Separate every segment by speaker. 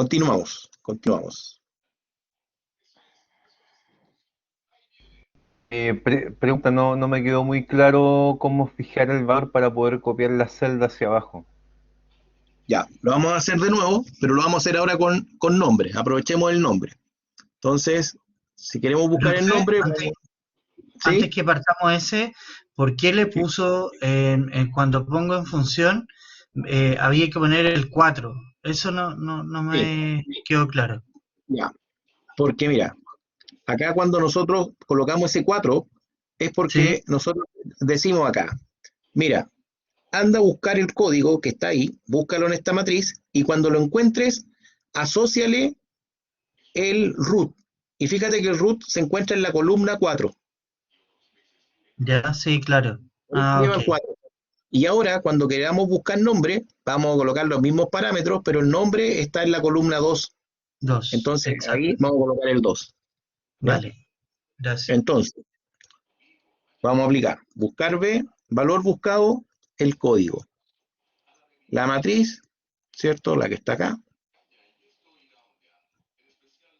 Speaker 1: continuamos.
Speaker 2: Pregunta, no me quedó muy claro cómo fijar el valor para poder copiar la celda hacia abajo.
Speaker 1: Ya, lo vamos a hacer de nuevo, pero lo vamos a hacer ahora con nombre. Aprovechemos el nombre. Entonces, si queremos buscar el
Speaker 3: Profe,
Speaker 1: nombre,
Speaker 3: antes
Speaker 1: ¿sí?
Speaker 3: que partamos ese, ¿por qué le puso, cuando pongo en función, había que poner el 4? Eso no
Speaker 1: Sí,
Speaker 3: me quedó claro.
Speaker 1: ya. Porque mira, acá cuando nosotros colocamos ese 4 es
Speaker 3: ¿Sí?
Speaker 1: porque nosotros decimos acá, mira, anda a buscar el código que está ahí, búscalo en esta matriz y cuando lo encuentres, asóciale el root. Y fíjate que el root se encuentra en la columna 4.
Speaker 3: Ya, sí, claro.
Speaker 1: Ahí
Speaker 3: Ah,
Speaker 1: lleva
Speaker 3: ok.
Speaker 1: el 4. Y ahora, cuando queramos buscar nombre, vamos a colocar los mismos parámetros, pero el nombre está en la columna 2.
Speaker 3: 2,
Speaker 1: Entonces, ahí
Speaker 3: exacto.
Speaker 1: vamos a colocar el 2. ¿Ya?
Speaker 3: Vale, gracias.
Speaker 1: Entonces, vamos a aplicar. Buscar B, valor buscado, el código. La matriz, ¿cierto? La que está acá.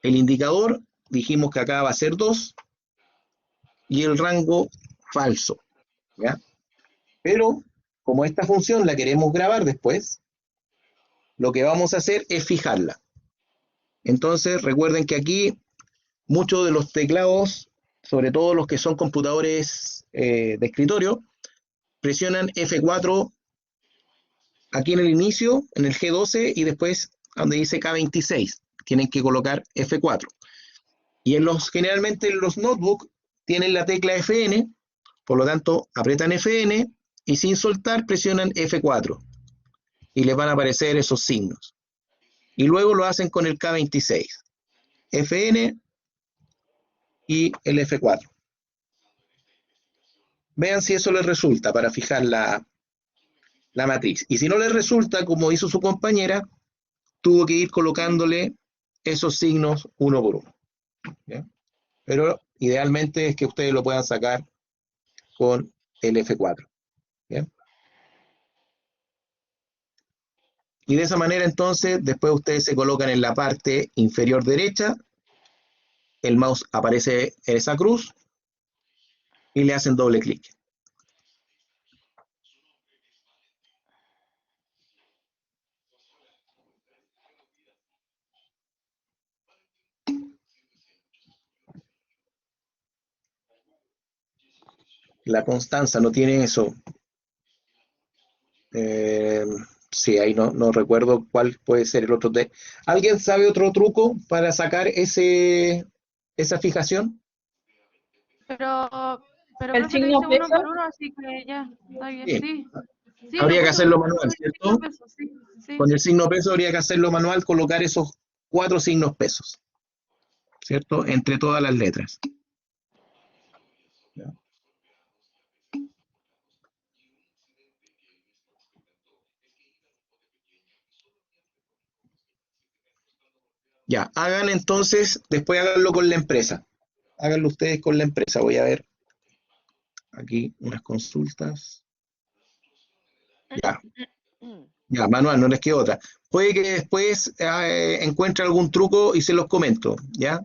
Speaker 1: El indicador, dijimos que acá va a ser 2. Y el rango, falso. ¿Ya? Pero, como esta función la queremos grabar después, lo que vamos a hacer es fijarla. Entonces, recuerden que aquí muchos de los teclados, sobre todo los que son computadores de escritorio, presionan F4 aquí en el inicio, en el G12, y después donde dice K26, tienen que colocar F4. Y generalmente en los notebooks tienen la tecla Fn, por lo tanto apretan Fn y sin soltar presionan F4 y les van a aparecer esos signos. Y luego lo hacen con el K26, Fn y el F4. Vean si eso les resulta para fijar la matriz. Y si no les resulta, como hizo su compañera, tuvo que ir colocándole esos signos uno por uno. ¿Ya? Pero idealmente es que ustedes lo puedan sacar con el F4. ¿Ya? Y de esa manera entonces, después ustedes se colocan en la parte inferior derecha, el mouse aparece en esa cruz y le hacen doble clic. La Constanza no tiene eso. Eh, sí, ahí no recuerdo cuál puede ser el otro. ¿Alguien sabe otro truco para sacar esa fijación?
Speaker 4: Pero, pero
Speaker 5: El
Speaker 4: profe, lo
Speaker 5: signo
Speaker 4: hice uno por
Speaker 5: peso.
Speaker 4: uno, así que ya, está bien,
Speaker 1: Sí,
Speaker 4: sí. Sí, lo
Speaker 1: habría que
Speaker 4: puse
Speaker 1: hacerlo
Speaker 4: uno por
Speaker 1: manual,
Speaker 4: uno y el signo
Speaker 1: ¿cierto?
Speaker 4: peso, sí, sí.
Speaker 1: Con el signo peso habría que hacerlo manual, colocar esos 4 signos pesos, ¿cierto? Entre todas las letras. Ya, hagan entonces, después háganlo con la empresa. Háganlo ustedes con la empresa. Voy a ver aquí unas consultas. Ya, ya, manual, no les queda otra. Puede que después encuentre algún truco y se los comento, ¿ya?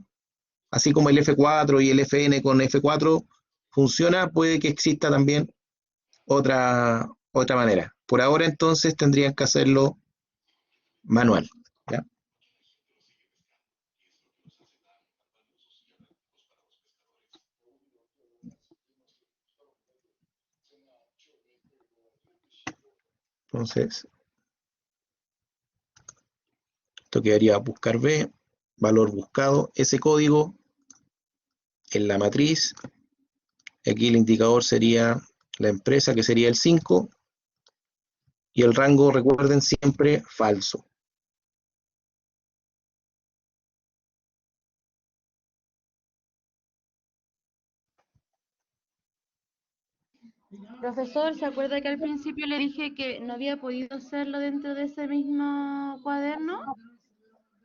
Speaker 1: Así como el F4 y el FN con F4 funciona, puede que exista también otra manera. Por ahora entonces tendrían que hacerlo manual, ¿ya? Entonces, esto quedaría buscar B, valor buscado, ese código en la matriz. Aquí el indicador sería la empresa, que sería el 5, y el rango, recuerden siempre, falso.
Speaker 4: Profesor, ¿se acuerda que al principio le dije que no había podido hacerlo dentro de ese mismo cuaderno?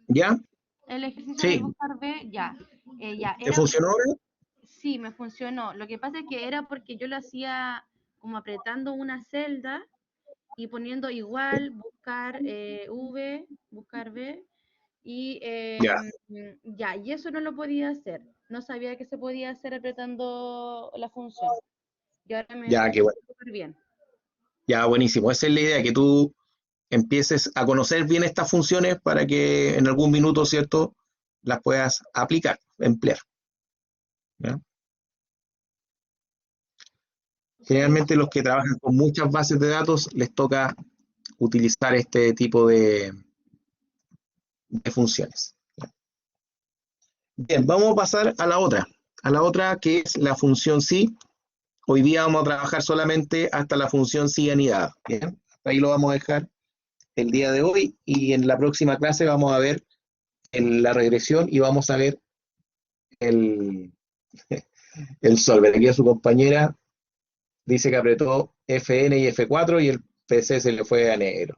Speaker 1: ¿Ya?
Speaker 4: El ejercicio del
Speaker 1: Sí.
Speaker 4: buscar B, ya. Ya,
Speaker 1: ¿Te
Speaker 4: era,
Speaker 1: funcionó ahora?
Speaker 4: sí, me funcionó. Lo que pasa es que era porque yo lo hacía como apretando una celda y poniendo igual, buscar V, buscar B, Y
Speaker 1: Ya,
Speaker 4: ya, y eso no lo podía hacer. No sabía que se podía hacer apretando la función. Y ahora me
Speaker 1: ya, qué
Speaker 4: funciona
Speaker 1: bueno.
Speaker 4: súper bien.
Speaker 1: Ya, buenísimo. Esa es la idea, que tú empieces a conocer bien estas funciones para que en algún minuto, ¿cierto?, las puedas aplicar, emplear. ¿Ya?
Speaker 4: Sí,
Speaker 1: Generalmente los que trabajan con muchas bases de datos les toca utilizar este tipo de funciones. Bien, vamos a pasar a la otra que es la función sí. Hoy día vamos a trabajar solamente hasta la función sí anidada. Bien, hasta ahí lo vamos a dejar el día de hoy y en la próxima clase vamos a ver la regresión y vamos a ver el, el solver. Aquí a su compañera dice que apretó Fn y F4 y el PC se le fue a negro.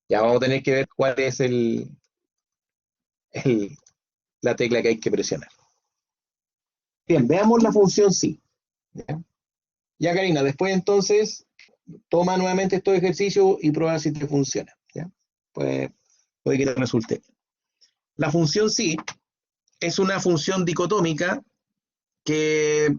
Speaker 1: Ya vamos a tener que ver cuál es el- la tecla que hay que presionar. Bien, veamos la función sí. ¿Ya? Ya, Karina, después entonces toma nuevamente estos ejercicios y prueba si te funciona. ¿Ya? Pues, puede que te resulte. La función sí es una función dicotómica que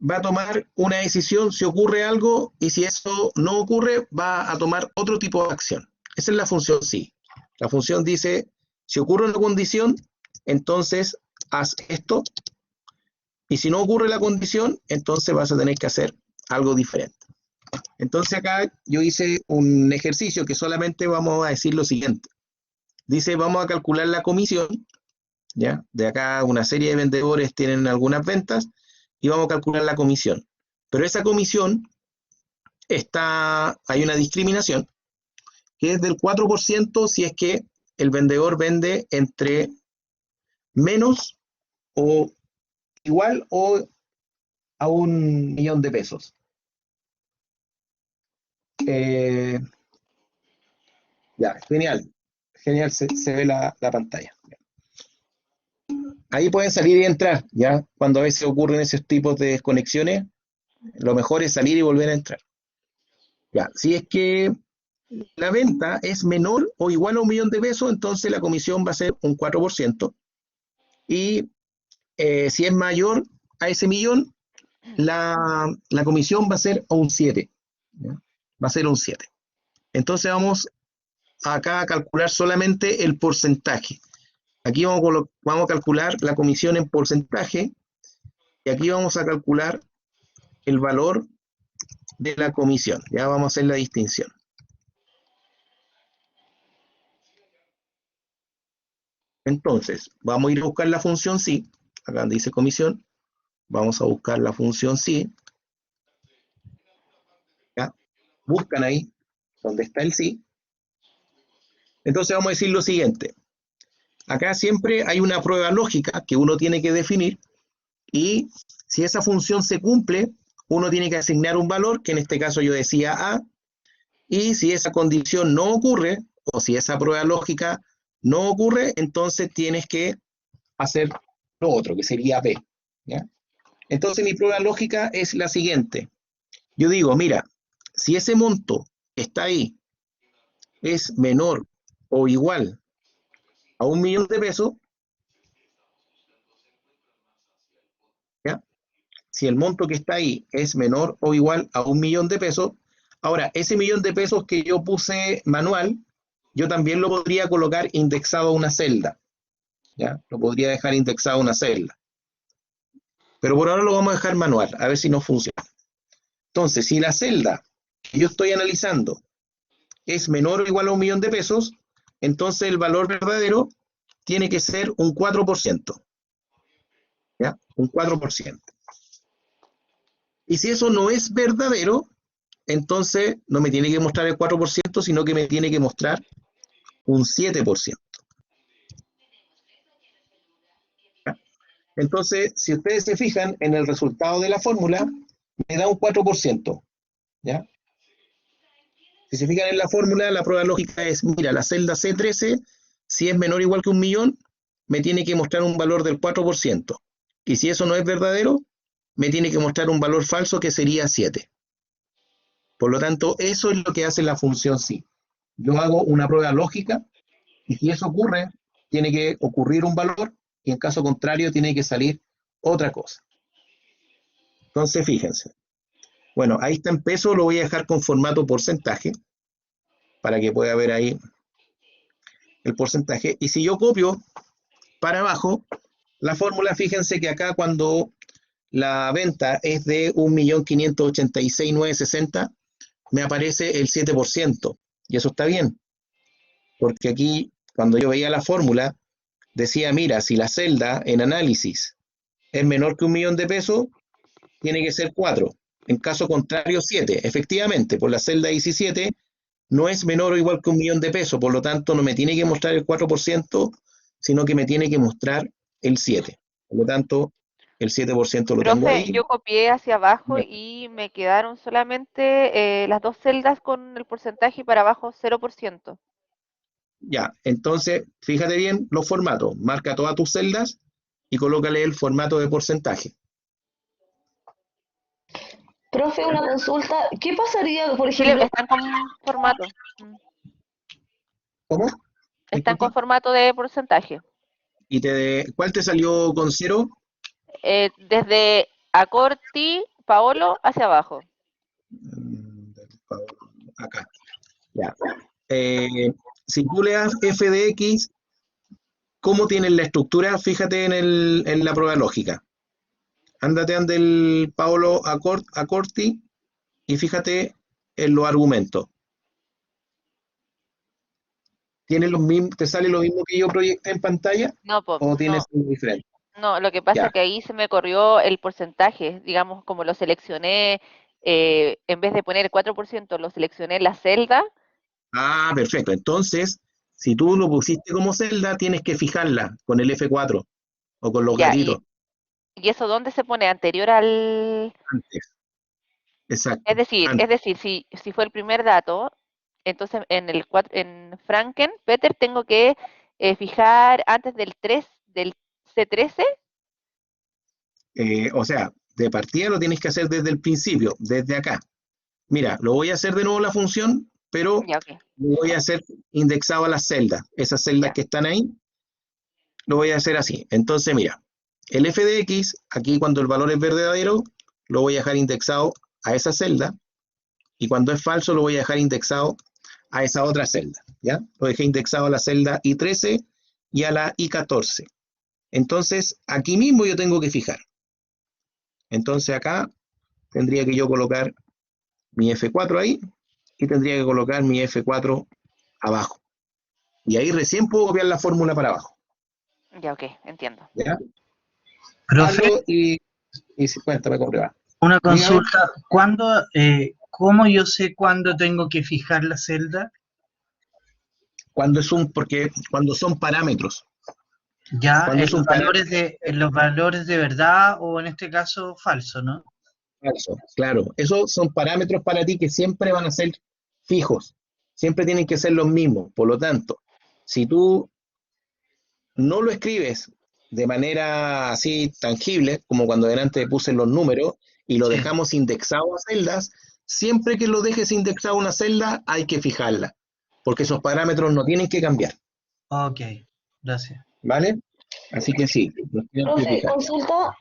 Speaker 1: va a tomar una decisión si ocurre algo y si eso no ocurre va a tomar otro tipo de acción. Esa es la función sí. La función dice, si ocurre una condición, entonces haz esto, y si no ocurre la condición, entonces vas a tener que hacer algo diferente. Entonces acá yo hice un ejercicio que solamente vamos a decir lo siguiente. Dice, vamos a calcular la comisión, ¿ya? De acá una serie de vendedores tienen algunas ventas y vamos a calcular la comisión. Pero esa comisión hay una discriminación que es del 4% si es que el vendedor vende entre menos o igual o a 1.000.000 de pesos. Eh, ya, genial. Genial, se ve la pantalla. Ahí pueden salir y entrar, ¿ya? Cuando a veces ocurren esos tipos de desconexiones, lo mejor es salir y volver a entrar. Ya, si es que la venta es menor o igual a 1.000.000 de pesos, entonces la comisión va a ser un 4%. Y si es mayor a ese millón, la comisión va a ser un 7. ¿Ya? Va a ser un 7. Entonces vamos acá a calcular solamente el porcentaje. Aquí vamos a calcular la comisión en porcentaje y aquí vamos a calcular el valor de la comisión. Ya vamos a hacer la distinción. Entonces, vamos a ir a buscar la función sí. Acá donde dice comisión, vamos a buscar la función sí. ¿Ya? Buscan ahí donde está el sí. Entonces vamos a decir lo siguiente. Acá siempre hay una prueba lógica que uno tiene que definir y si esa función se cumple, uno tiene que asignar un valor, que en este caso yo decía A, y si esa condición no ocurre, o si esa prueba lógica no ocurre, entonces tienes que hacer lo otro, que sería B. ¿Ya? Entonces mi prueba lógica es la siguiente. Yo digo, mira, si ese monto está ahí, es menor o igual a 1.000.000 de pesos, ¿ya? Si el monto que está ahí es menor o igual a 1.000.000 de pesos, ahora, ese 1.000.000 de pesos que yo puse manual, yo también lo podría colocar indexado a una celda, ¿ya? Lo podría dejar indexado a una celda. Pero por ahora lo vamos a dejar manual, a ver si nos funciona. Entonces, si la celda que yo estoy analizando es menor o igual a 1.000.000 de pesos, entonces el valor verdadero tiene que ser un 4%. ¿Ya? Un 4%. Y si eso no es verdadero, entonces no me tiene que mostrar el 4%, sino que me tiene que mostrar un 7%. ¿Ya? Entonces, si ustedes se fijan en el resultado de la fórmula, me da un 4%. ¿Ya? Si se fijan en la fórmula, la prueba lógica es, mira, la celda C13, si es menor o igual que 1.000.000, me tiene que mostrar un valor del 4%. Y si eso no es verdadero, me tiene que mostrar un valor falso que sería 7. Por lo tanto, eso es lo que hace la función sí. Yo hago una prueba lógica Y si eso ocurre, tiene que ocurrir un valor y en caso contrario tiene que salir otra cosa. Entonces, fíjense. Bueno, ahí está en peso, lo voy a dejar con formato porcentaje para que pueda ver ahí el porcentaje. Y si yo copio para abajo la fórmula, fíjense que acá cuando la venta es de 1.586.960, me aparece el 7%. Y eso está bien, porque aquí, cuando yo veía la fórmula, decía, mira, si la celda en análisis es menor que 1.000.000 de pesos, tiene que ser 4. En caso contrario, 7. Efectivamente, por la celda 17 no es menor o igual que 1.000.000 de pesos, por lo tanto no me tiene que mostrar el 4%, sino que me tiene que mostrar el 7%. Por lo tanto, el 7% lo tengo
Speaker 5: Profe,
Speaker 1: ahí.
Speaker 5: yo copié hacia abajo y me quedaron solamente las dos celdas con el porcentaje y para abajo 0%.
Speaker 1: Ya, entonces, fíjate bien los formatos. Marca todas tus celdas y colócale el formato de porcentaje.
Speaker 6: Profe, una consulta. ¿Qué pasaría, por
Speaker 5: Sí,
Speaker 6: ejemplo,
Speaker 5: están con formato.
Speaker 1: ¿Cómo?
Speaker 5: Están con
Speaker 1: Disculpa.
Speaker 5: formato de porcentaje.
Speaker 1: ¿Cuál te salió con 0?
Speaker 5: Desde Acorti, Paolo, hacia abajo.
Speaker 1: Acá. Ya. Si tú le das f de x, ¿cómo tienes la estructura? Fíjate en la prueba lógica. Ándate ante el Paolo Acorti y fíjate en los argumentos. ¿Tienes los mismos, te sale lo mismo que yo proyecté en pantalla
Speaker 5: No,
Speaker 1: o tienes
Speaker 5: no,
Speaker 1: algo diferente?
Speaker 5: no, lo que pasa
Speaker 1: Ya.
Speaker 5: es que ahí se me corrió el porcentaje, digamos, como lo seleccioné, en vez de poner el 4%, lo seleccioné en la celda.
Speaker 1: Ah, perfecto. Entonces, si tú lo pusiste como celda, tienes que fijarla con el F4 o con los
Speaker 5: Ya,
Speaker 1: gatitos
Speaker 5: y eso dónde se pone anterior al,
Speaker 1: antes. Exacto.
Speaker 5: es
Speaker 1: Antes.
Speaker 5: decir, si fue el primer dato, entonces en Franken, Peter, tengo que fijar antes del C13.
Speaker 1: O sea, de partida lo tienes que hacer desde el principio, desde acá. Mira, lo voy a hacer de nuevo la función, pero
Speaker 5: Ya, ok,
Speaker 1: lo voy a hacer indexado a las celdas. Esas celdas
Speaker 5: ya,
Speaker 1: que están ahí, lo voy a hacer así. Entonces, mira, el f de x, aquí cuando el valor es verdadero, lo voy a dejar indexado a esa celda, y cuando es falso, lo voy a dejar indexado a esa otra celda. ¿Ya? Lo dejé indexado a la celda I13 y a la I14. Entonces, aquí mismo yo tengo que fijar. Entonces, acá tendría que yo colocar mi F4 ahí y tendría que colocar mi F4 abajo. Y ahí recién puedo copiar la fórmula para abajo.
Speaker 5: ya, ok, entiendo.
Speaker 1: ¿Ya?
Speaker 3: Profe,
Speaker 1: Hazlo y cuéntame cómo te va.
Speaker 3: una
Speaker 1: Dígame.
Speaker 3: consulta. ¿Cómo yo sé cuándo tengo que fijar la celda?
Speaker 1: Porque cuando son parámetros.
Speaker 3: Ya
Speaker 1: Cuando es un parámetro
Speaker 3: en los valores de verdad o en este caso falso, ¿no?
Speaker 1: falso, claro. Esos son parámetros para ti que siempre van a ser fijos. Siempre tienen que ser los mismos. Por lo tanto, si tú no lo escribes de manera así tangible, como cuando delante puse los números, y lo
Speaker 3: Sí.
Speaker 1: dejamos indexado a celdas, siempre que lo dejes indexado a una celda, hay que fijarla, porque esos parámetros no tienen que cambiar,
Speaker 3: Ok, gracias.
Speaker 1: ¿vale? Así que sí, los tienen que
Speaker 6: profe,
Speaker 1: fijar.
Speaker 6: consulta,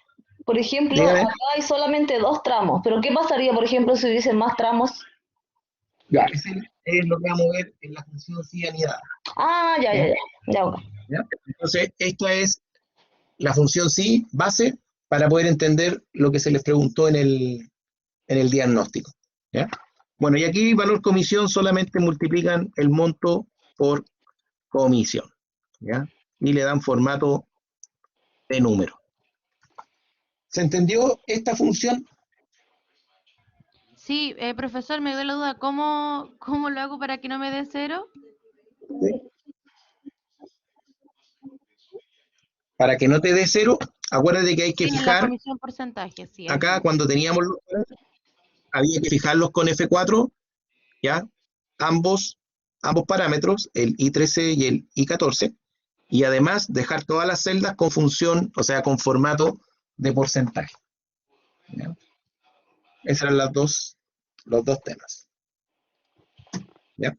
Speaker 6: por ejemplo, acá
Speaker 1: Dígame.
Speaker 6: hay solamente 2 tramos, pero ¿qué pasaría, por ejemplo, si hubiesen más tramos?
Speaker 1: Ya, ese es lo que vamos a ver en la función sí anidada.
Speaker 6: Ah, ya, ya,
Speaker 1: ¿Ya?
Speaker 6: ya. Ya, ok.
Speaker 1: ¿Ya? Entonces, esta es la función sí base para poder entender lo que se les preguntó en el diagnóstico. ¿Ya? Bueno, y aquí valor comisión solamente multiplican el monto por comisión. ¿Ya? Y le dan formato de número. ¿Se entendió esta función?
Speaker 4: Sí, profesor, me dio la duda, ¿cómo lo hago para que no me dé 0?
Speaker 1: ¿Sí? Para que no te dé 0, acuérdate que hay que
Speaker 4: Sí, en la
Speaker 1: fijar
Speaker 4: comisión porcentaje, sí, ahí
Speaker 1: acá
Speaker 4: sí.
Speaker 1: cuando teníamos los parámetros, había que fijarlos con F4, ¿ya? Ambos parámetros, el I13 y el I14, y además dejar todas las celdas con función, o sea, con formato de porcentaje. ¿Ya? Esos eran los dos temas. ¿Ya?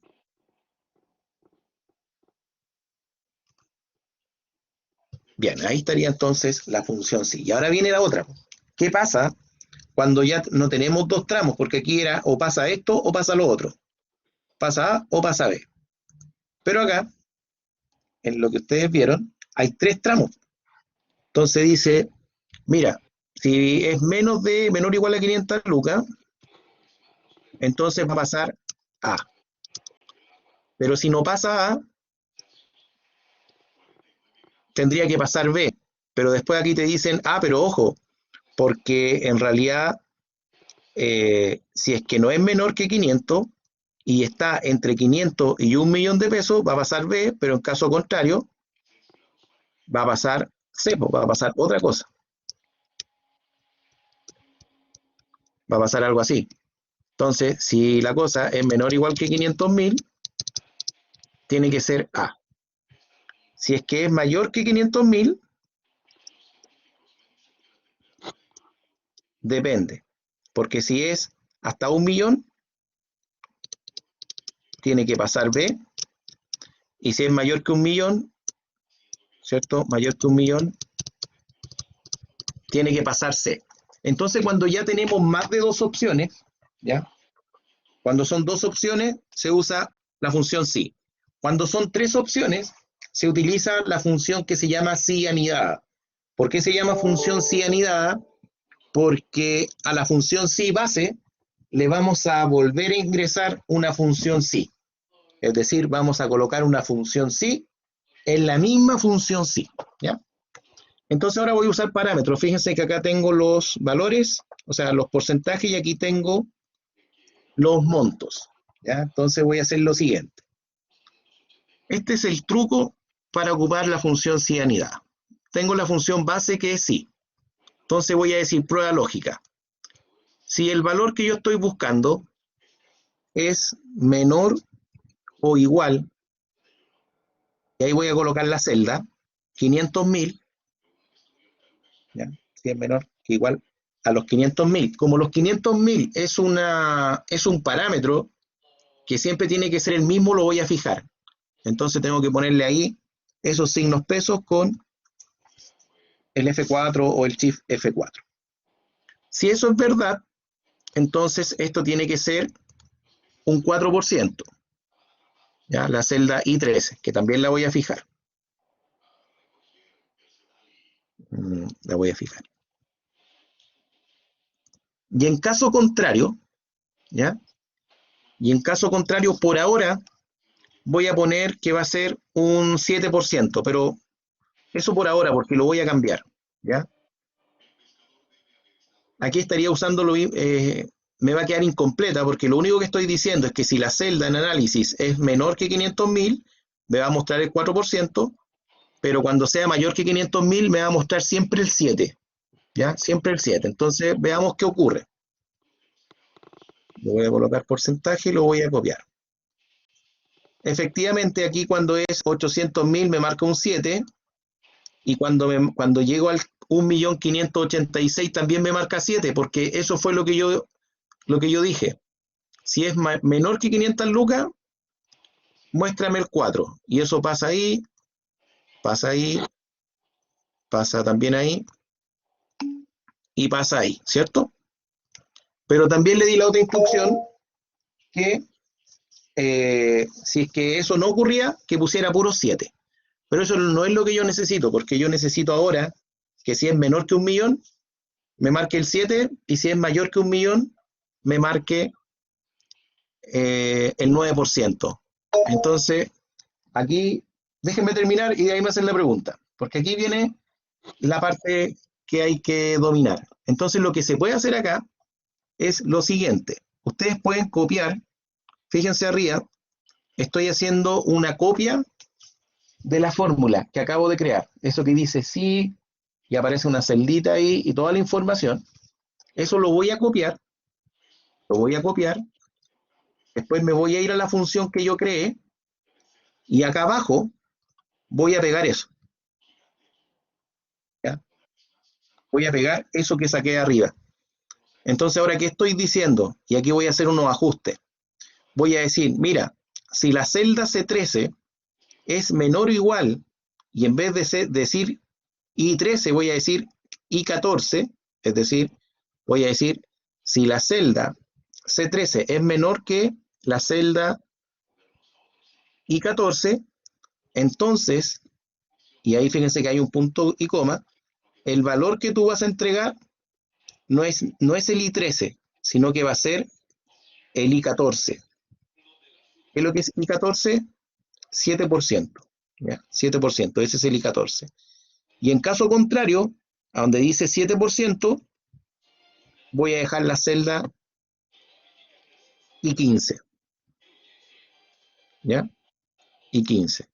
Speaker 1: Bien, ahí estaría entonces la función sí. Y ahora viene la otra. ¿Qué pasa cuando ya no tenemos dos tramos? Porque aquí era o pasa esto o pasa lo otro. Pasa A o pasa B. Pero acá, en lo que ustedes vieron, hay tres tramos. Entonces dice, mira, si es menor o igual a 500 lucas, entonces va a pasar A. Pero si no pasa A, tendría que pasar B. Pero después aquí te dicen, pero ojo, porque en realidad, si es que no es menor que 500 y está entre 500 y 1 millón de pesos, va a pasar B, pero en caso contrario, va a pasar C, va a pasar otra cosa. Va a pasar algo así. Entonces, si la cosa es menor o igual que 500.000, tiene que ser A. Si es que es mayor que 500.000, depende. Porque si es hasta 1 millón, tiene que pasar B. Y si es mayor que 1 millón, ¿cierto? Mayor que 1 millón, tiene que pasar C. Entonces, cuando ya tenemos más de dos opciones, ¿ya? Cuando son dos opciones, se usa la función sí. Cuando son tres opciones, se utiliza la función que se llama sí anidada. ¿Por qué se llama función sí anidada? Porque a la función sí base le vamos a volver a ingresar una función sí. Es decir, vamos a colocar una función sí en la misma función sí, ¿ya? Entonces ahora voy a usar parámetros. Fíjense que acá tengo los valores, o sea, los porcentajes, y aquí tengo los montos, ¿ya? Entonces voy a hacer lo siguiente. Este es el truco para ocupar la función sí anidada. Tengo la función base que es sí. Entonces voy a decir prueba lógica. Si el valor que yo estoy buscando es menor o igual, y ahí voy a colocar la celda, 500.000, ¿ya? Si es menor que igual a los 500.000. Como los 500.000 es un parámetro que siempre tiene que ser el mismo, lo voy a fijar. Entonces tengo que ponerle ahí esos signos pesos con el F4 o el Shift F4. Si eso es verdad, entonces esto tiene que ser un 4%. ¿Ya? La celda I13, que también la voy a fijar. La voy a fijar. Y en caso contrario, ¿ya? Y en caso contrario, por ahora, voy a poner que va a ser un 7%, pero eso por ahora, porque lo voy a cambiar, ¿ya? Aquí estaría usando me va a quedar incompleta, porque lo único que estoy diciendo es que si la celda en análisis es menor que 500.000, me va a mostrar el 4%, pero cuando sea mayor que 500.000, me va a mostrar siempre el 7%, ¿ya? Siempre el 7%. Entonces, veamos qué ocurre. Le voy a colocar porcentaje y lo voy a copiar. Efectivamente, aquí cuando es 800.000 me marca un 7, y cuando llego al 1.586.000 también me marca 7, porque eso fue lo que yo dije. Si es menor que 500 lucas, muéstrame el 4. Y eso pasa ahí, pasa también ahí, y pasa ahí, ¿cierto? Pero también le di la otra instrucción que si es que eso no ocurría, que pusiera puro 7. Pero eso no es lo que yo necesito, porque yo necesito ahora que si es menor que 1 millón, me marque el 7, y si es mayor que 1 millón, me marque el 9%. Entonces, aquí, déjenme terminar y de ahí me hacen la pregunta, porque aquí viene la parte que hay que dominar. Entonces, lo que se puede hacer acá es lo siguiente. Ustedes pueden copiar, fíjense arriba, estoy haciendo una copia de la fórmula que acabo de crear. Eso que dice sí, y aparece una celdita ahí y toda la información. Eso lo voy a copiar, después me voy a ir a la función que yo creé, y acá abajo voy a pegar eso. ¿Ya? Voy a pegar eso que saqué de arriba. Entonces, ahora, ¿qué estoy diciendo? Y aquí voy a hacer unos ajustes. Voy a decir, mira, si la celda C13 es menor o igual, y en vez de decir I13 voy a decir I14, es decir, voy a decir si la celda C13 es menor que la celda I14, entonces, y ahí fíjense que hay un punto y coma, el valor que tú vas a entregar no es el I13, sino que va a ser el I14. ¿Qué es lo que es I14? 7%. ¿Ya? 7%, ese es el I14. Y en caso contrario, a donde dice 7%, voy a dejar la celda I15. ¿Ya? I15.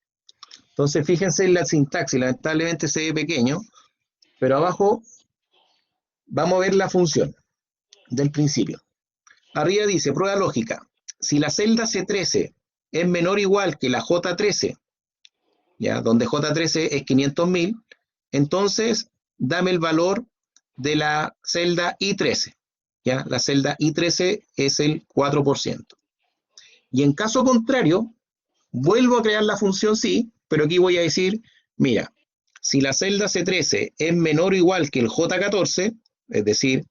Speaker 1: Entonces, fíjense en la sintaxis, lamentablemente se ve pequeño, pero abajo vamos a ver la función del principio. Arriba dice, prueba lógica. Si la celda C13 es menor o igual que la J13, ¿ya? Donde J13 es 500.000, entonces dame el valor de la celda I13. ¿Ya? La celda I13 es el 4%. Y en caso contrario, vuelvo a crear la función sí, pero aquí voy a decir, mira, si la celda C13 es menor o igual que el J14, es decir,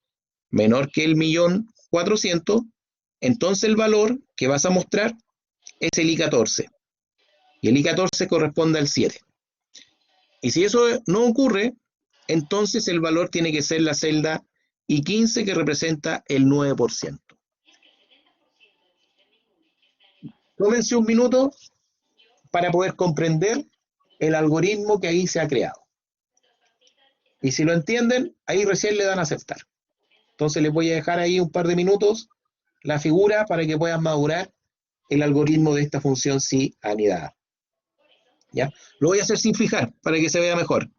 Speaker 1: menor que el 1.400.000, entonces el valor que vas a mostrar es el I14. Y el I14 corresponde al 7. Y si eso no ocurre, entonces el valor tiene que ser la celda I15, que representa el 9%. Tómense un minuto para poder comprender el algoritmo que ahí se ha creado. Y si lo entienden, ahí recién le dan a aceptar. Entonces les voy a dejar ahí un par de minutos la figura para que puedan madurar el algoritmo de esta función si anidada. ¿Ya? Lo voy a hacer sin fijar para que se vea mejor.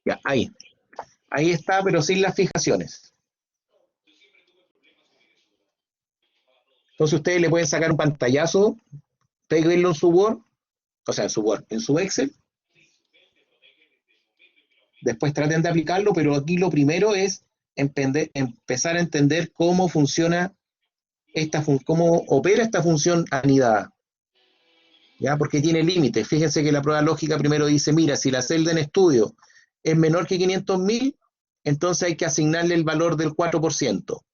Speaker 1: Ya, ahí está, pero sin las fijaciones. Entonces ustedes le pueden sacar un pantallazo, péguenlo en su Word, o sea, en su Word, en su Excel. Después traten de aplicarlo, pero aquí lo primero es empezar a entender cómo funciona cómo opera esta función anidada. ¿Ya? Porque tiene límites. Fíjense que la prueba lógica primero dice, mira, si la celda en estudio es menor que 500.000, entonces hay que asignarle el valor del 4%.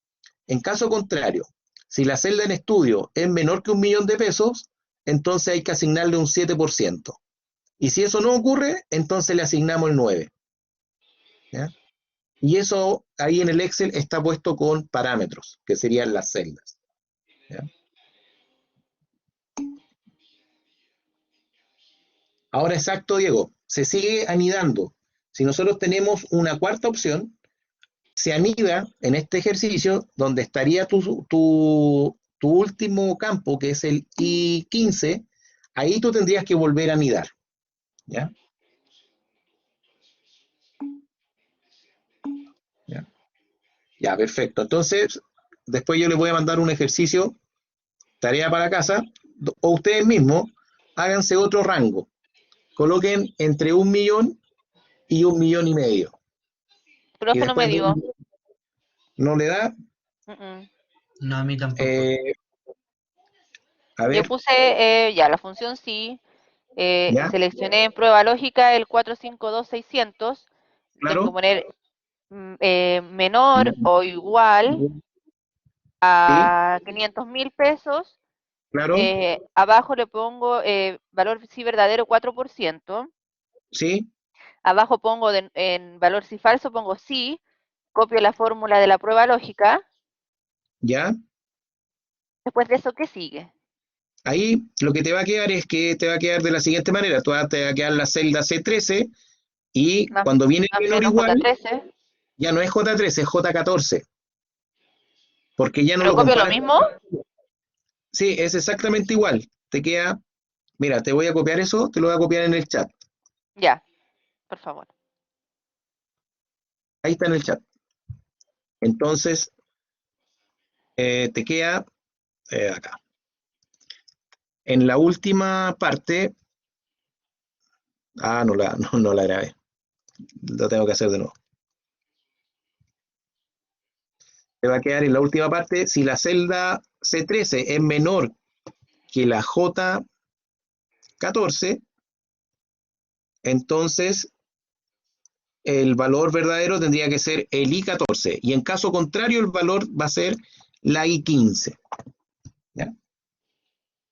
Speaker 1: En caso contrario, si la celda en estudio es menor que 1.000.000 de pesos, entonces hay que asignarle un 7%. Y si eso no ocurre, entonces le asignamos el 9%. ¿Ya? Y eso ahí en el Excel está puesto con parámetros, que serían las celdas. ¿Ya? Ahora exacto, Diego, se sigue anidando. Si nosotros tenemos una cuarta opción, se anida en este ejercicio donde estaría tu último campo, que es el I15, ahí tú tendrías que volver a anidar. ¿Ya? ¿Ya? Ya, perfecto. Entonces, después yo les voy a mandar un ejercicio, tarea para casa, o ustedes mismos háganse otro rango. Coloquen entre 1.000.000 y 1.500.000. Y
Speaker 5: Profe, no me
Speaker 1: después
Speaker 5: dio.
Speaker 1: no le da.
Speaker 3: No, a mí tampoco.
Speaker 1: A
Speaker 5: Yo
Speaker 1: ver,
Speaker 5: puse ya la función sí,
Speaker 1: ¿ya?
Speaker 5: seleccioné en prueba lógica el 452.600. Tengo que
Speaker 1: Claro.
Speaker 5: poner menor o igual
Speaker 1: Sí,
Speaker 5: a 500.000 pesos.
Speaker 1: claro.
Speaker 5: Abajo le pongo valor sí verdadero 4%.
Speaker 1: Sí,
Speaker 5: Abajo pongo en valor sí falso, pongo sí. Copio la fórmula de la prueba lógica.
Speaker 1: ya.
Speaker 5: Después de eso, ¿qué sigue?
Speaker 1: Ahí lo que te va a quedar es que te va a quedar de la siguiente manera. Te va a quedar la celda C13 y
Speaker 5: Más,
Speaker 1: cuando viene el
Speaker 5: más
Speaker 1: menor
Speaker 5: menos
Speaker 1: igual,
Speaker 5: J13.
Speaker 1: ya no es J13, es J14. Porque ya no
Speaker 5: ¿Pero
Speaker 1: lo
Speaker 5: copio lo
Speaker 1: comparas.
Speaker 5: mismo?
Speaker 1: Sí, es exactamente igual. Te queda, mira, te voy a copiar eso, te lo voy a copiar en el chat.
Speaker 5: Ya, por favor.
Speaker 1: Ahí está en el chat. Entonces, te queda acá. en la última parte, no la grabé, lo tengo que hacer de nuevo. Me va a quedar en la última parte, si la celda C13 es menor que la J14, entonces el valor verdadero tendría que ser el I14, y en caso contrario el valor va a ser la I15. ¿Ya?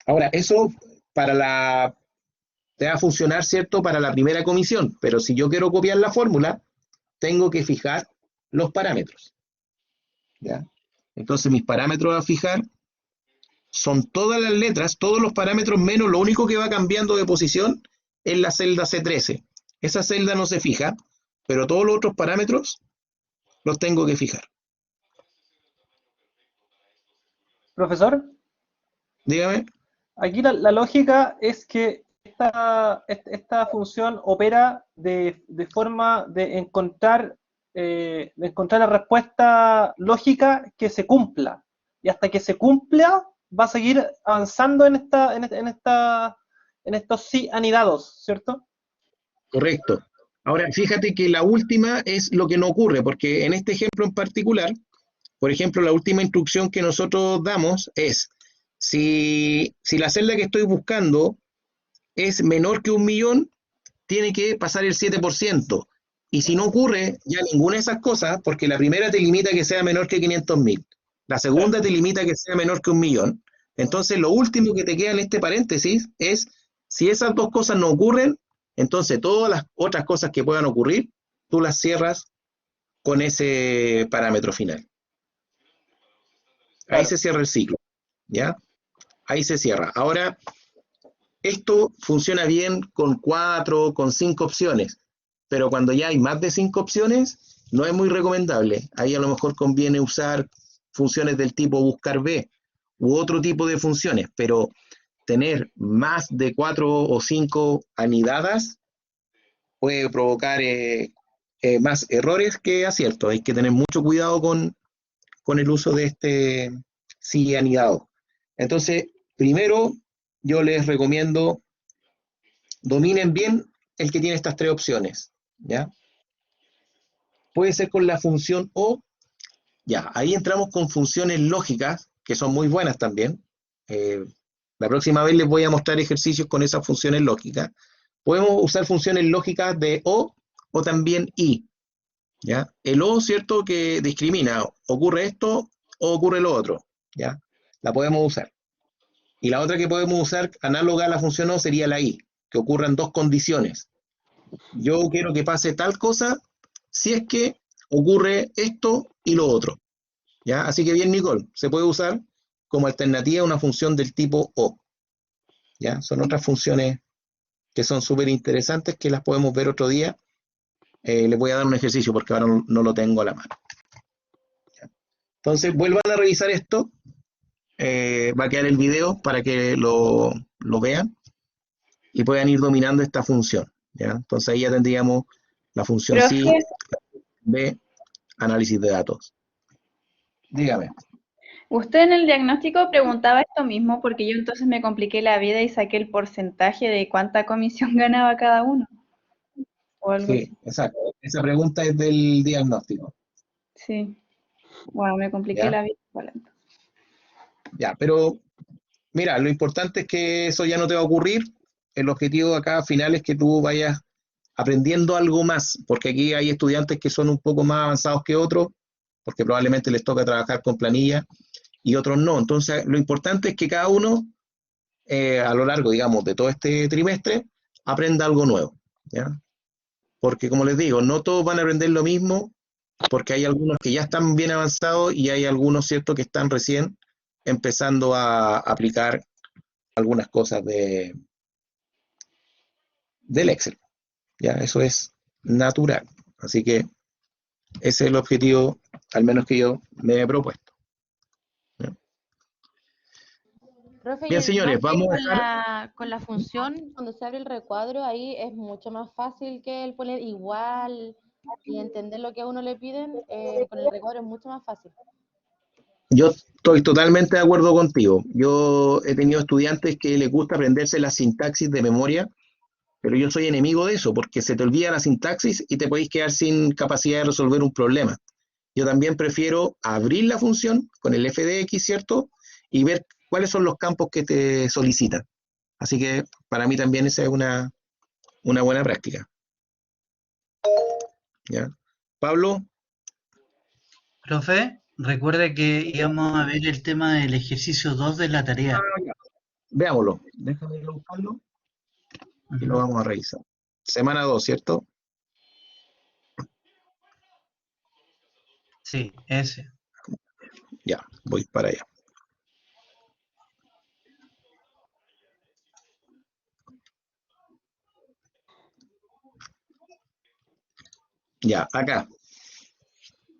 Speaker 1: Ahora, eso te va a funcionar, ¿cierto?, para la primera comisión, pero si yo quiero copiar la fórmula, tengo que fijar los parámetros. ¿Ya? Entonces mis parámetros a fijar son todas las letras, todos los parámetros, menos lo único que va cambiando de posición es la celda C13. Esa celda no se fija, pero todos los otros parámetros los tengo que fijar.
Speaker 7: Profesor,
Speaker 1: Dígame.
Speaker 7: aquí la lógica es que esta función opera de forma de encontrar la respuesta lógica que se cumpla. Y hasta que se cumpla, va a seguir avanzando en estos sí anidados, ¿cierto?
Speaker 1: Correcto. Ahora, fíjate que la última es lo que no ocurre, porque en este ejemplo en particular, por ejemplo, la última instrucción que nosotros damos es, si la celda que estoy buscando es menor que 1.000.000, tiene que pasar el 7%. Y si no ocurre ya ninguna de esas cosas, porque la primera te limita que sea menor que 500.000, la segunda te limita que sea menor que 1.000.000, entonces lo último que te queda en este paréntesis es, si esas dos cosas no ocurren, entonces todas las otras cosas que puedan ocurrir, tú las cierras con ese parámetro final. Ahí
Speaker 7: Claro.
Speaker 1: se cierra el ciclo, ¿ya? Ahí se cierra. Ahora, esto funciona bien con 4, con 5 opciones, pero cuando ya hay más de 5 opciones, no es muy recomendable. Ahí a lo mejor conviene usar funciones del tipo buscar B u otro tipo de funciones, pero tener más de 4 o 5 anidadas puede provocar más errores que aciertos. Hay que tener mucho cuidado con el uso de este sí anidado. Entonces, primero, yo les recomiendo dominen bien el que tiene estas tres opciones, ¿ya? Puede ser con la función O, ya, ahí entramos con funciones lógicas, que son muy buenas también. La próxima vez les voy a mostrar ejercicios con esas funciones lógicas. Podemos usar funciones lógicas de o también y, ¿ya? El O, ¿cierto?, que discrimina, ocurre esto o ocurre lo otro, ¿ya? La podemos usar. Y la otra que podemos usar, análoga a la función O, sería la I, que ocurran dos condiciones. Yo quiero que pase tal cosa si es que ocurre esto y lo otro, ¿ya? Así que bien, Nicole, se puede usar como alternativa a una función del tipo O, ¿ya? Son otras funciones que son súper interesantes, que las podemos ver otro día. Les voy a dar un ejercicio porque ahora no lo tengo a la mano. ¿Ya? Entonces, vuelvan a revisar esto. Va a quedar el video para que lo vean y puedan ir dominando esta función, ¿ya? Entonces ahí ya tendríamos la función sí,
Speaker 8: Profe,
Speaker 1: B, análisis de datos. Dígame.
Speaker 8: usted en el diagnóstico preguntaba esto mismo porque yo entonces me compliqué la vida y saqué el porcentaje de cuánta comisión ganaba cada uno o algo
Speaker 1: Sí,
Speaker 8: así.
Speaker 1: exacto. Esa pregunta es del diagnóstico,
Speaker 8: Sí, bueno, me compliqué
Speaker 1: ¿ya?
Speaker 8: la vida. Vale.
Speaker 1: Ya, pero mira, lo importante es que eso ya no te va a ocurrir. El objetivo acá final es que tú vayas aprendiendo algo más, porque aquí hay estudiantes que son un poco más avanzados que otros, porque probablemente les toca trabajar con planilla y otros no. Entonces, lo importante es que cada uno, a lo largo, digamos, de todo este trimestre, aprenda algo nuevo, ¿ya? Porque, como les digo, no todos van a aprender lo mismo, porque hay algunos que ya están bien avanzados y hay algunos, ¿cierto?, que están recién empezando a aplicar algunas cosas del Excel, ¿ya? Eso es natural. Así que ese es el objetivo, al menos que yo me he propuesto. ¿Ya?
Speaker 4: Profe, y
Speaker 1: Bien,
Speaker 4: el tema
Speaker 1: señores,
Speaker 4: es que
Speaker 1: vamos a dejar.
Speaker 4: con la función, cuando se abre el recuadro, ahí es mucho más fácil que el poner igual y entender lo que a uno le piden, con el recuadro es mucho más fácil.
Speaker 1: Yo estoy totalmente de acuerdo contigo. Yo he tenido estudiantes que les gusta aprenderse la sintaxis de memoria, pero yo soy enemigo de eso, porque se te olvida la sintaxis y te podéis quedar sin capacidad de resolver un problema. Yo también prefiero abrir la función con el f de x, ¿cierto? Y ver cuáles son los campos que te solicitan. Así que para mí también esa es una buena práctica. ¿Ya? Pablo,
Speaker 3: Profe, recuerda que íbamos a ver el tema del ejercicio 2 de la tarea.
Speaker 1: veámoslo. Déjame buscarlo y lo vamos a revisar. Semana 2, ¿cierto?
Speaker 3: Sí, ese.
Speaker 1: Ya, voy para allá. Ya, acá.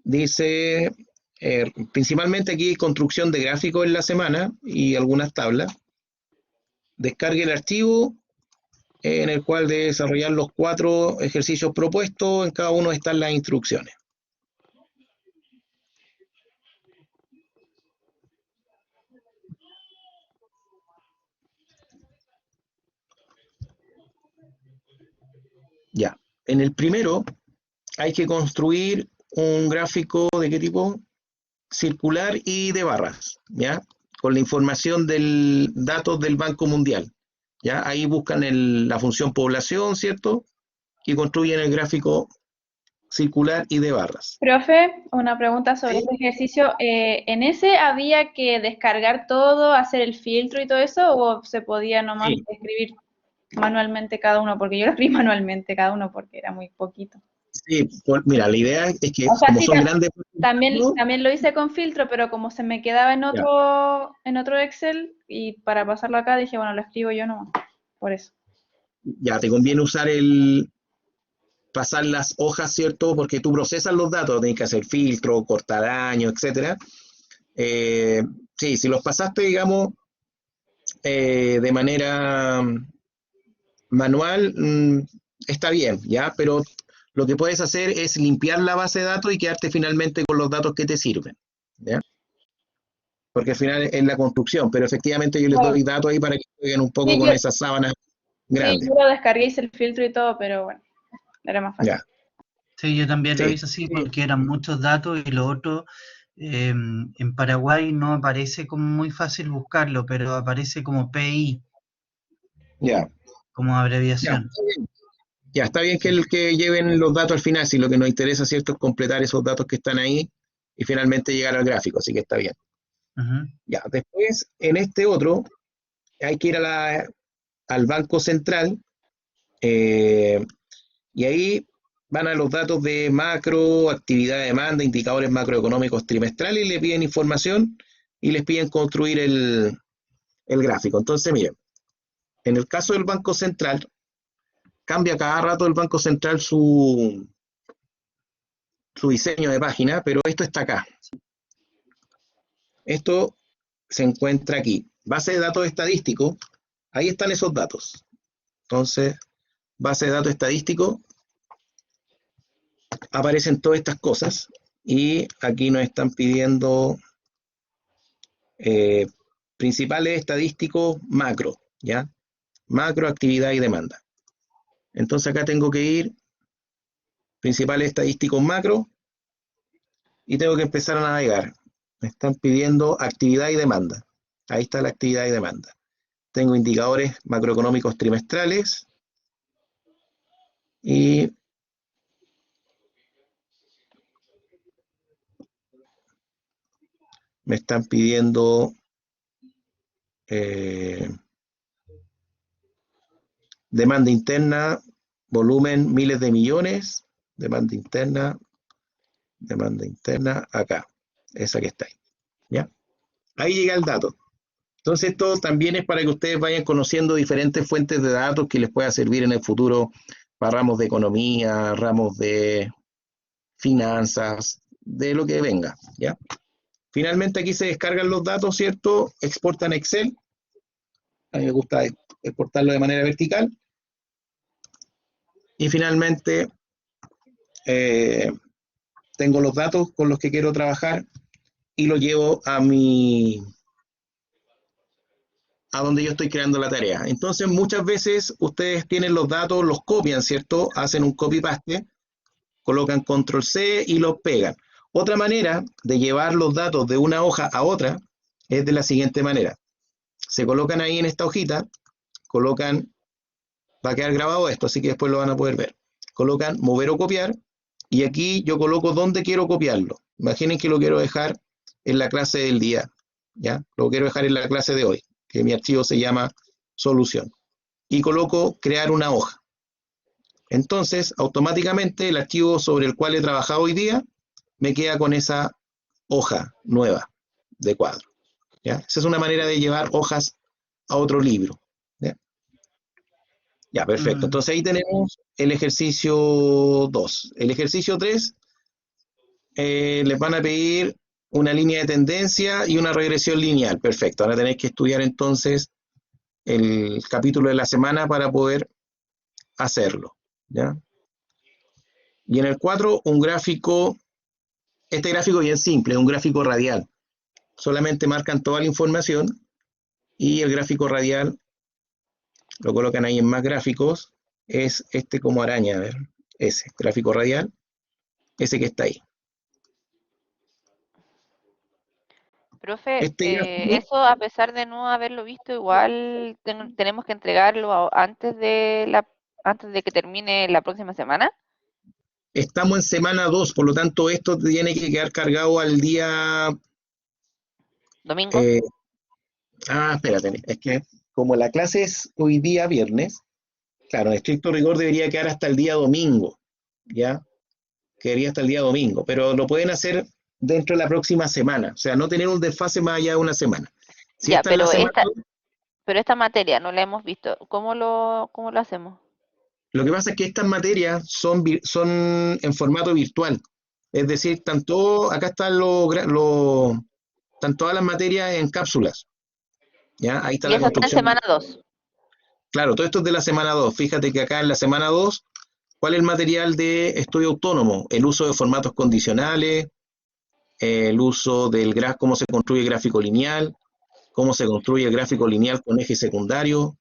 Speaker 1: Dice, principalmente aquí construcción de gráficos en la semana y algunas tablas. Descargue el archivo en el cual debe desarrollar los 4 ejercicios propuestos. En cada uno están las instrucciones. Ya, en el primero hay que construir un gráfico ¿de qué tipo? Circular y de barras, ¿ya? Con la información del datos del Banco Mundial, ¿ya? Ahí buscan la función población, ¿cierto? Y construyen el gráfico circular y de barras.
Speaker 8: Profe, una pregunta sobre
Speaker 1: Sí.
Speaker 8: este ejercicio. ¿En ese había que descargar todo, hacer el filtro y todo eso, o se podía nomás
Speaker 1: Sí.
Speaker 8: escribir manualmente cada uno? Porque yo lo escribí manualmente cada uno porque era muy poquito.
Speaker 1: Sí, mira, la idea es que
Speaker 8: O sea,
Speaker 1: como
Speaker 8: sí,
Speaker 1: son grandes,
Speaker 8: también lo hice con filtro, pero como se me quedaba en
Speaker 1: ya,
Speaker 8: otro Excel, y para pasarlo acá dije, bueno, lo escribo yo nomás, por eso.
Speaker 1: ya te conviene pasar las hojas, ¿cierto? Porque tú procesas los datos, tienes que hacer filtro, cortar años, etcétera. Sí, si los pasaste, digamos, de manera manual, está bien, ¿ya? Pero lo que puedes hacer es limpiar la base de datos y quedarte finalmente con los datos que te sirven, ¿ya? Porque al final es la construcción, pero efectivamente yo les
Speaker 8: Claro.
Speaker 1: doy datos ahí para que jueguen un poco
Speaker 8: Sí,
Speaker 1: con esas sábanas
Speaker 8: sí,
Speaker 1: grandes,
Speaker 8: yo lo descargué, hice el filtro y todo, pero bueno, era más fácil.
Speaker 1: ¿ya?
Speaker 3: Sí, yo también lo
Speaker 1: Sí,
Speaker 3: hice así porque eran muchos datos y lo otro, en Paraguay no aparece como muy fácil buscarlo, pero aparece como PI,
Speaker 1: ya,
Speaker 3: como
Speaker 1: ya,
Speaker 3: abreviación.
Speaker 1: está bien. Ya, está bien
Speaker 3: Sí.
Speaker 1: que lleven los datos al final, si lo que nos interesa, ¿cierto?, es completar esos datos que están ahí y finalmente llegar al gráfico, así que está bien.
Speaker 3: Ujú.
Speaker 1: Ya, después, en este otro, hay que ir al Banco Central, y ahí van a los datos de macro, actividad de demanda, indicadores macroeconómicos trimestrales, y le piden información y les piden construir el gráfico. Entonces, miren, en el caso del Banco Central, cambia cada rato el Banco Central su diseño de página, pero esto está acá. Esto se encuentra aquí. Base de datos estadístico, ahí están esos datos. Entonces, base de datos estadístico, aparecen todas estas cosas y aquí nos están pidiendo principales estadísticos macro, ¿ya? Macro, actividad y demanda. Entonces acá tengo que ir principales estadísticos macro y tengo que empezar a navegar. Me están pidiendo actividad y demanda. Ahí está la actividad y demanda. Tengo indicadores macroeconómicos trimestrales y me están pidiendo demanda interna, volumen miles de millones, demanda interna, acá, esa que está ahí, ¿ya? Ahí llega el dato. Entonces esto también es para que ustedes vayan conociendo diferentes fuentes de datos que les pueda servir en el futuro para ramos de economía, ramos de finanzas, de lo que venga, ¿ya? Finalmente aquí se descargan los datos, ¿cierto? Exportan Excel. A mí me gusta exportarlo de manera vertical. Y finalmente tengo los datos con los que quiero trabajar y lo llevo a donde yo estoy creando la tarea. Entonces, muchas veces ustedes tienen los datos, los copian, ¿cierto? Hacen un copy-paste, colocan control C y los pegan. Otra manera de llevar los datos de una hoja a otra es de la siguiente manera. Se colocan ahí en esta hojita, colocan, va a quedar grabado esto, así que después lo van a poder ver. Colocan mover o copiar, y aquí yo coloco dónde quiero copiarlo. Imaginen que lo quiero dejar en la clase del día, ¿ya? Lo quiero dejar en la clase de hoy, que mi archivo se llama solución. Y coloco crear una hoja. Entonces, automáticamente el archivo sobre el cual he trabajado hoy día me queda con esa hoja nueva de cuadro, ¿ya? Esa es una manera de llevar hojas a otro libro, ¿ya? Ya, perfecto. Entonces ahí tenemos el ejercicio 2. El ejercicio 3, les van a pedir una línea de tendencia y una regresión lineal. Perfecto. Ahora tenéis que estudiar entonces el capítulo de la semana para poder hacerlo, ¿ya? Y en el 4, un gráfico, este gráfico bien simple, es un gráfico radial. Solamente marcan toda la información y el gráfico radial lo colocan ahí en más gráficos, es este como araña, a ver, ese, gráfico radial, ese que está ahí.
Speaker 5: Profe,
Speaker 1: Este gráfico,
Speaker 5: eso a pesar de no haberlo visto, igual tenemos que entregarlo antes de que termine la próxima semana.
Speaker 1: estamos en semana 2, por lo tanto esto tiene que quedar cargado al día...
Speaker 5: Domingo.
Speaker 1: Espérate, es que como la clase es hoy día viernes, claro, en estricto rigor debería quedar hasta el día domingo, ¿ya? Quedaría hasta el día domingo, pero lo pueden hacer dentro de la próxima semana, o sea, no tener un desfase más allá de una semana. Si
Speaker 5: Ya,
Speaker 1: esta es la semana,
Speaker 5: pero esta materia no la hemos visto. ¿Cómo lo hacemos?
Speaker 1: lo que pasa es que estas materias son en formato virtual, es decir, acá están están todas las materias en cápsulas, ¿ya? Ahí está
Speaker 5: Y
Speaker 1: la
Speaker 5: eso está en
Speaker 1: construcción.
Speaker 5: semana 2.
Speaker 1: Claro, todo esto es de la semana 2. Fíjate que acá en la semana 2, ¿cuál es el material de estudio autónomo? El uso de formatos condicionales, el uso del cómo se construye el gráfico lineal, cómo se construye el gráfico lineal con eje secundario,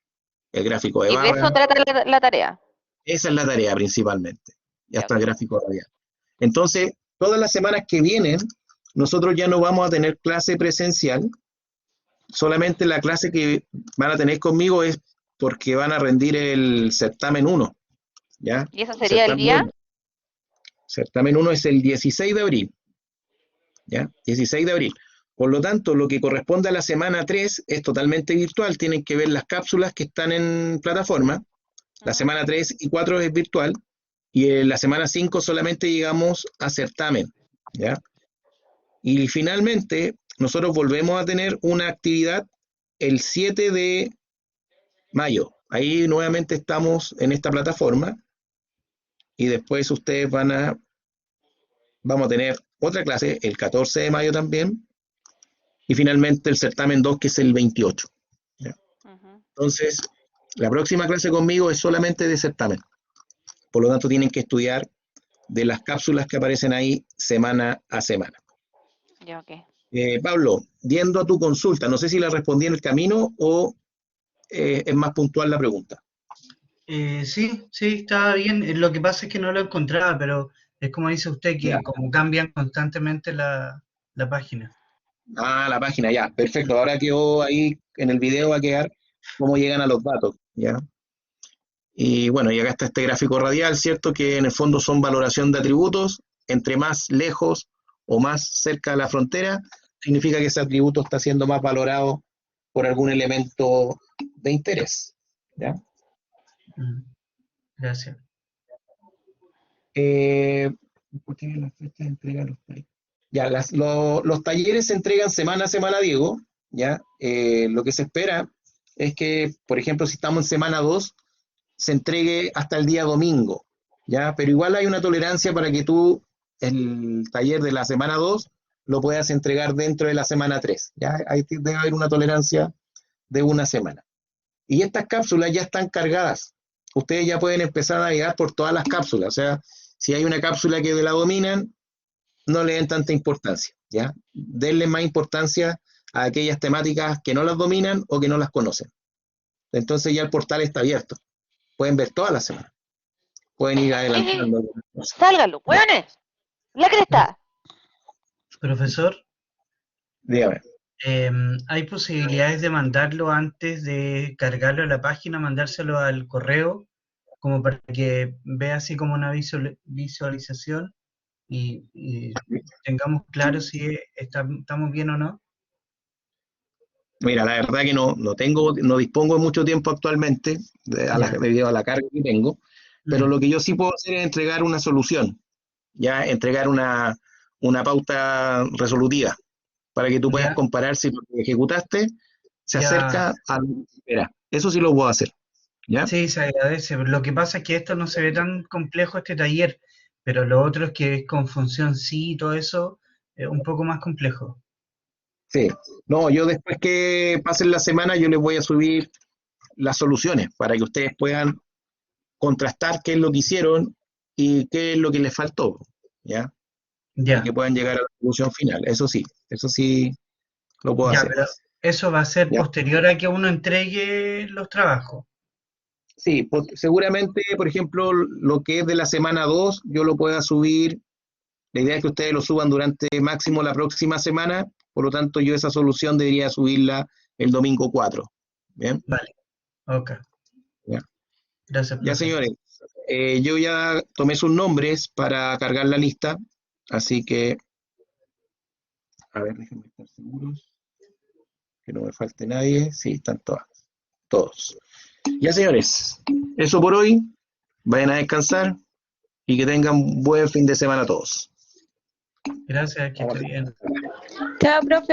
Speaker 1: el gráfico de
Speaker 5: Y de eso
Speaker 1: barra.
Speaker 5: trata la tarea.
Speaker 1: Esa es la tarea principalmente. Ya
Speaker 5: Ya,
Speaker 1: está el
Speaker 5: ok.
Speaker 1: gráfico radial. Entonces, todas las semanas que vienen, nosotros ya no vamos a tener clase presencial, solamente la clase que van a tener conmigo es porque van a rendir el certamen 1, ¿ya?
Speaker 5: ¿Y eso sería el
Speaker 1: Certamen
Speaker 5: día?
Speaker 1: 1. Certamen 1 es el 16 de abril, ¿ya? 16 de abril. Por lo tanto, lo que corresponde a la semana 3 es totalmente virtual. Tienen que ver las cápsulas que están en plataforma. La semana 3 y 4 es virtual. Y en la semana 5 solamente llegamos a certamen, ¿ya? Y finalmente, nosotros volvemos a tener una actividad el 7 de mayo. Ahí nuevamente estamos en esta plataforma. Y después ustedes vamos a tener otra clase el 14 de mayo también, y finalmente el certamen 2, que es el 28. ¿Ya? Entonces, la próxima clase conmigo es solamente de certamen. Por lo tanto, tienen que estudiar de las cápsulas que aparecen ahí semana a semana.
Speaker 5: Ya, ok.
Speaker 1: Pablo, yendo a tu consulta, no sé si la respondí en el camino o es más puntual la pregunta.
Speaker 3: Sí, estaba bien. Lo que pasa es que no lo encontraba, pero es como dice usted, que
Speaker 1: Ya.
Speaker 3: como cambian constantemente la página.
Speaker 1: La página, ya, perfecto. Ahora quedó ahí en el video, va a quedar cómo llegan a los datos, ¿ya? Y bueno, y acá está este gráfico radial, ¿cierto? Que en el fondo son valoración de atributos. Entre más lejos o más cerca de la frontera, significa que ese atributo está siendo más valorado por algún elemento de interés, ¿ya?
Speaker 3: Gracias.
Speaker 1: ¿Por qué las fechas de entrega de los talleres? Ya, los talleres se entregan semana a semana, Diego, ¿ya? Lo que se espera es que, por ejemplo, si estamos en semana 2, se entregue hasta el día domingo, ¿ya? Pero igual hay una tolerancia para que tú el taller de la semana 2 lo puedas entregar dentro de la semana 3, ¿ya? Ahí debe haber una tolerancia de una semana. Y estas cápsulas ya están cargadas. Ustedes ya pueden empezar a navegar por todas las cápsulas. O sea, si hay una cápsula que la dominan, no le den tanta importancia, ¿ya? Denle más importancia a aquellas temáticas que no las dominan o que no las conocen. Entonces ya el portal está abierto. Pueden ver toda la semana. Pueden ir adelantando algunas cosas.
Speaker 5: ¡Sálganlo, hueones! ¡La cresta!
Speaker 3: Profesor,
Speaker 1: Dígame.
Speaker 3: ¿hay posibilidades de mandarlo antes de cargarlo a la página, mandárselo al correo, como para que vea así como una visualización y tengamos claro si estamos bien o no?
Speaker 1: Mira, la verdad que no dispongo de mucho tiempo actualmente, debido a la carga que tengo, pero lo que yo sí puedo hacer es entregar una solución, ya entregar una pauta resolutiva, para que tú puedas
Speaker 3: Ya.
Speaker 1: comparar si lo que ejecutaste se
Speaker 3: Ya.
Speaker 1: acerca a lo que se espera. Eso sí lo puedo hacer, ¿ya?
Speaker 3: Sí, se agradece. Lo que pasa es que esto no se ve tan complejo este taller, pero lo otro es que es con función sí y todo eso es un poco más complejo.
Speaker 1: Sí. No, yo después que pasen la semana, yo les voy a subir las soluciones para que ustedes puedan contrastar qué es lo que hicieron y qué es lo que les faltó, ¿ya?
Speaker 3: Ya,
Speaker 1: Y que puedan llegar a la solución final. Eso sí lo puedo
Speaker 3: ya,
Speaker 1: hacer.
Speaker 3: pero eso va a ser
Speaker 1: Ya.
Speaker 3: posterior a que uno entregue los trabajos.
Speaker 1: Sí, seguramente, por ejemplo, lo que es de la semana 2, yo lo pueda subir. La idea es que ustedes lo suban durante máximo la próxima semana, por lo tanto, yo esa solución debería subirla el domingo 4. ¿Bien?
Speaker 3: Vale, ok.
Speaker 1: Ya.
Speaker 3: Gracias,
Speaker 1: Ya,
Speaker 3: profe.
Speaker 1: señores, yo ya tomé sus nombres para cargar la lista, así que, a ver, déjenme estar seguros, que no me falte nadie. Sí, están todos. Ya, señores, eso por hoy. Vayan a descansar y que tengan buen fin de semana todos.
Speaker 3: Gracias, que esté bien.
Speaker 8: Chao, profe.